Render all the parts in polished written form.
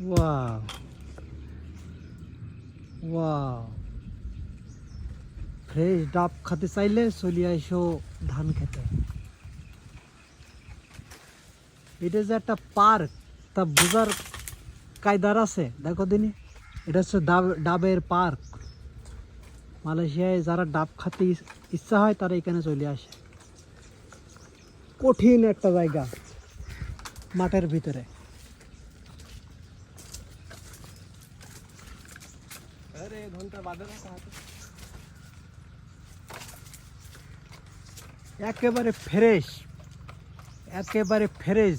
Wow wow, fresh ডাব খেতে চাইলে চলে আইসো ধান খেতে। এটা যে একটা পার্ক তা বোঝার কায়দার আছে, দেখো দিনই। এটা হচ্ছে ডাবের পার্ক। মালয়েশিয়ায় যারা ডাব খেতে ইচ্ছা হয় তারা এখানে চলে আসে। কঠিন একটা জায়গা মাঠের ভিতরে। একেবারে ফ্রেশ, একেবারে ফ্রেশ।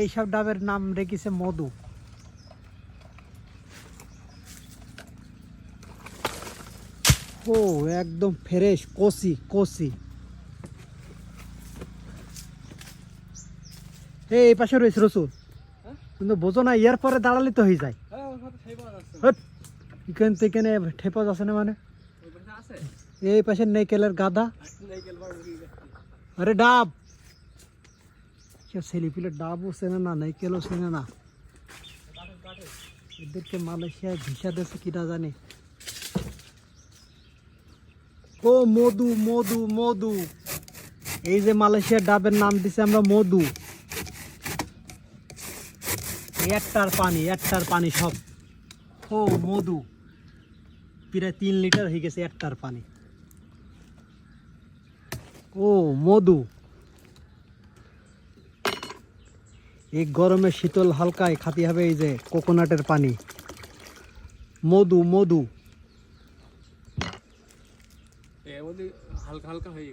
এইসব ডাবের নাম রেখেছে মধু। ও একদম ফ্রেশ, কচি কচি। এই পাশে রয়েছে রসুন, কিন্তু বোঝো না, ইয়ার পরে দাঁড়ালে তো হয়ে যায়। এখান থেকে ঠেপা আছে না, মানে এই পাশে নেকেলের গাদা। আরে ডাব, ছেলেপিলে ডাবও চেনে না, নেকেলও চেনে না। এদেরকে মালয়েশিয়ায় ভিসা দিয়েছে কিনা জানি। ও মধু মধু মধু, এই যে মালয়েশিয়ার ডাবের নাম দিছে আমরা মধু। একটার পানি সব। ও মধু, প্রায় 3 লিটার হয়ে গেছে একটার পানি। ও মধু, এই গরমে শীতল হালকায় খাতে হবে এই যে কোকোনাটের পানি। মধু মধু হালকা হালকা হয়ে